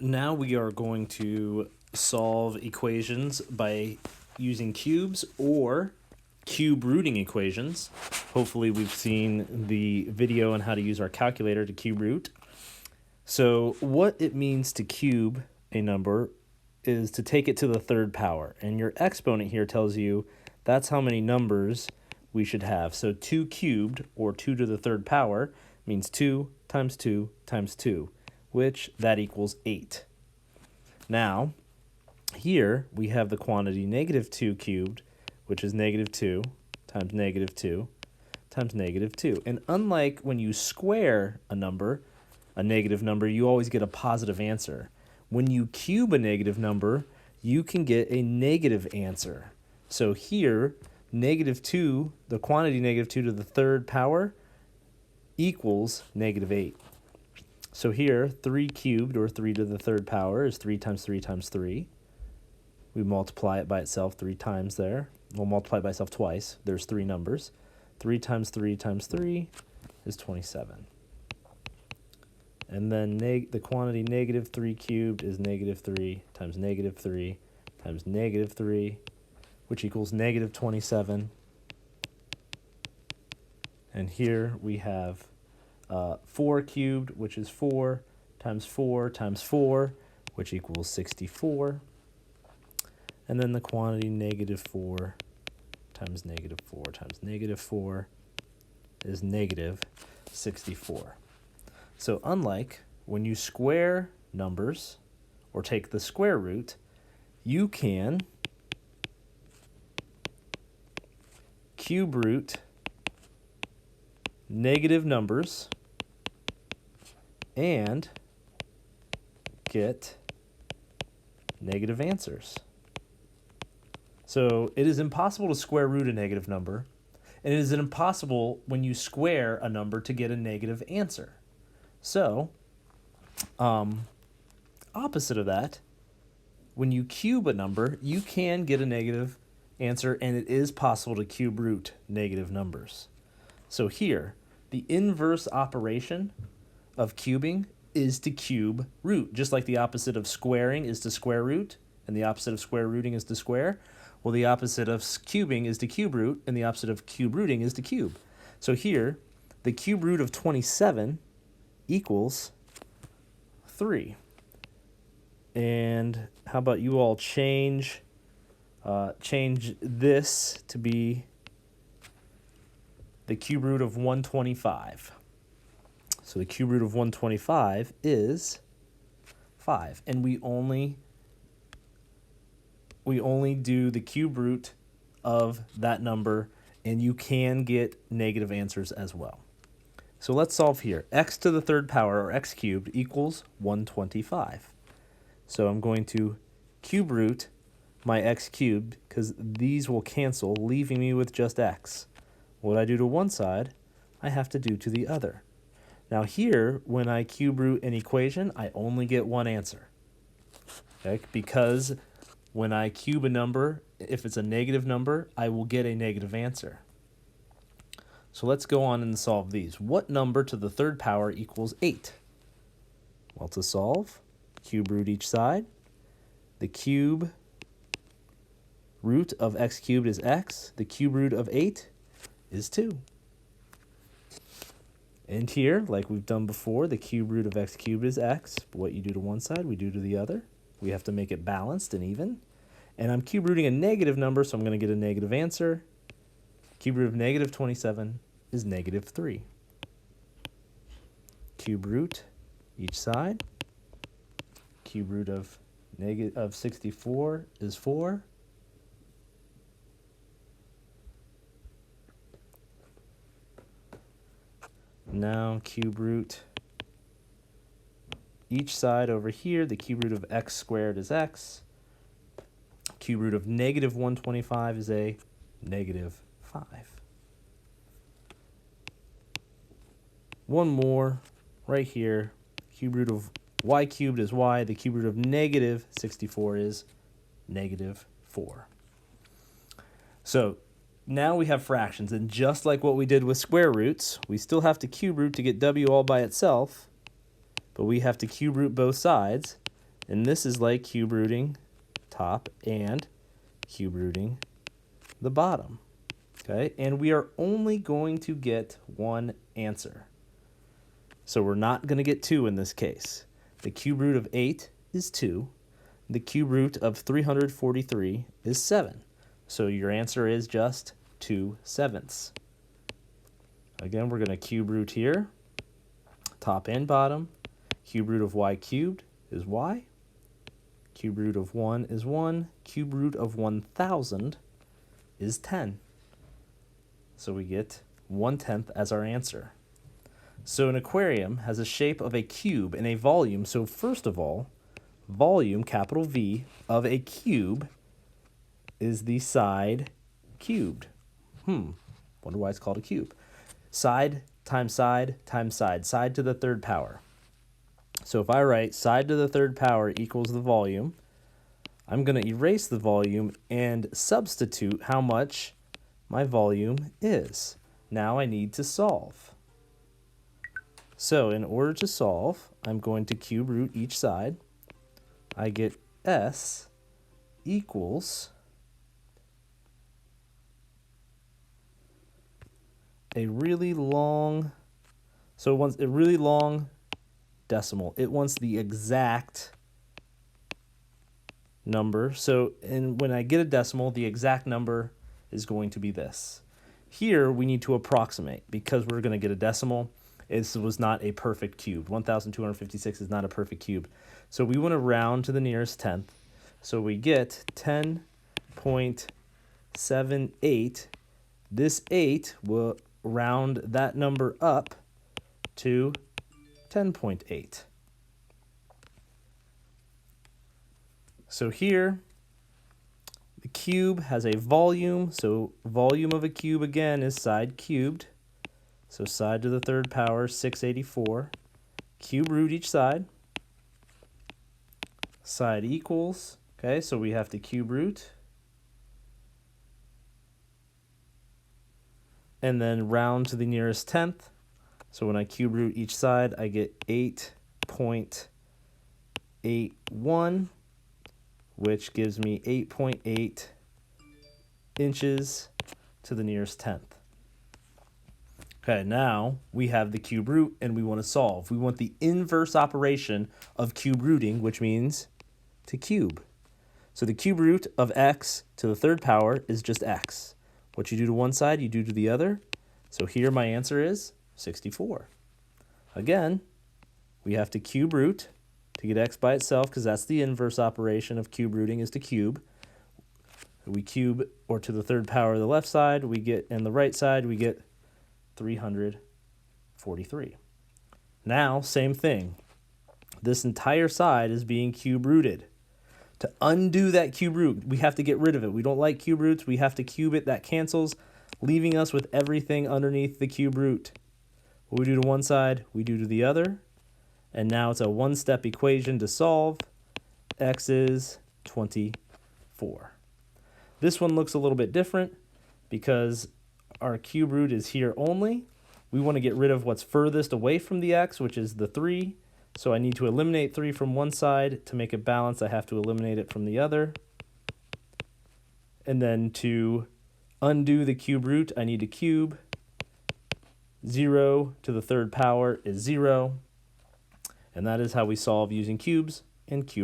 Now we are going to solve equations by using cubes or cube rooting equations. Hopefully we've seen the video on how to use our calculator to cube root. So what it means to cube a number is to take it to the third power. And your exponent here tells you that's how many numbers we should have. So 2 cubed, or 2 to the third power, means 2 times 2 times 2, which that equals 8. Now, here we have the quantity -2 cubed, which is -2 times -2 times -2. And unlike when you square a negative number, you always get a positive answer. When you cube a negative number, you can get a negative answer. So here, -2, the quantity -2 to the third power equals -8. So here, 3 cubed, or 3 to the third power, is 3 times 3 times 3. We multiply it by itself 3 times there. We'll multiply it by itself twice. There's 3 numbers. 3 times 3 times 3 is 27. And then the quantity -3 cubed is -3 times -3 times -3, which equals -27. And here we have 4 cubed, which is 4 times 4 times 4, which equals 64. And then the quantity -4 times -4 times -4 is -64. So unlike when you square numbers or take the square root, you can cube root negative numbers and get negative answers. So it is impossible to square root a negative number, and it is impossible when you square a number to get a negative answer. So, opposite of that, when you cube a number, you can get a negative answer, and it is possible to cube root negative numbers. So here, the inverse operation of cubing is to cube root, just like the opposite of squaring is to square root, and the opposite of square rooting is to square. Well, the opposite of cubing is to cube root, and the opposite of cube rooting is to cube. So here, the cube root of 27 equals 3. And how about you all change this to be the cube root of 125. So the cube root of 125 is 5. And we only do the cube root of that number, and you can get negative answers as well. So let's solve here. X to the third power, or x cubed, equals 125. So I'm going to cube root my x cubed, because these will cancel, leaving me with just x. What I do to one side, I have to do to the other. Now here, when I cube root an equation, I only get one answer. Okay? Because when I cube a number, if it's a negative number, I will get a negative answer. So let's go on and solve these. What number to the third power equals 8? Well, to solve, cube root each side. The cube root of x cubed is x. The cube root of 8 is 2. And here, like we've done before, the cube root of x cubed is x. What you do to one side, we do to the other. We have to make it balanced and even. And I'm cube rooting a negative number, so I'm going to get a negative answer. Cube root of -27 is -3. Cube root each side. Cube root of 64 is 4. Now cube root each side over here. The cube root of x squared is x. Cube root of -125 is a -5. One more right here. Cube root of y cubed is y. The cube root of -64 is -4. So now we have fractions, and just like what we did with square roots, we still have to cube root to get w all by itself, but we have to cube root both sides, And this is like cube rooting top and cube rooting the bottom. Okay, and we are only going to get one answer. So we're not going to get 2 in this case. The cube root of 8 is 2. The cube root of 343 is 7. So your answer is just 2/7. Again, we're going to cube root here, top and bottom. Cube root of y cubed is y. Cube root of 1 is 1. Cube root of 1,000 is 10. So we get 1/10 as our answer. So an aquarium has a shape of a cube and a volume. So first of all, volume, capital V, of a cube is the side cubed. Wonder why it's called a cube. Side times side times side. Side to the third power. So if I write side to the third power equals the volume, I'm going to erase the volume and substitute how much my volume is. Now I need to solve. So in order to solve, I'm going to cube root each side. I get S equals a really long, so it wants a really long decimal. It wants the exact number. So when I get a decimal, the exact number is going to be this. Here we need to approximate because we're going to get a decimal. This was not a perfect cube. 1,256 is not a perfect cube. So we want to round to the nearest tenth. So we get 10.78. This 8 will round that number up to 10.8. So here, the cube has a volume. So volume of a cube, again, is side cubed. So side to the third power, 684. Cube root each side. Side equals, okay, so we have to cube root. And then round to the nearest tenth. So when I cube root each side, I get 8.81, which gives me 8.8 inches to the nearest tenth. Okay, now we have the cube root and we want to solve. We want the inverse operation of cube rooting, which means to cube. So the cube root of x to the third power is just x. What you do to one side, you do to the other. So here my answer is 64. Again, we have to cube root to get x by itself because that's the inverse operation of cube rooting is to cube. We cube, or to the third power of the left side, we get, and the right side, we get 343. Now, same thing. This entire side is being cube rooted. To undo that cube root, we have to get rid of it. We don't like cube roots. We have to cube it. That cancels, leaving us with everything underneath the cube root. What we do to one side, we do to the other. And now it's a one-step equation to solve. X is 24. This one looks a little bit different because our cube root is here only. We want to get rid of what's furthest away from the x, which is the 3. So I need to eliminate 3 from one side. To make it balance, I have to eliminate it from the other. And then to undo the cube root, I need to cube. 0 to the third power is 0. And that is how we solve using cubes and cube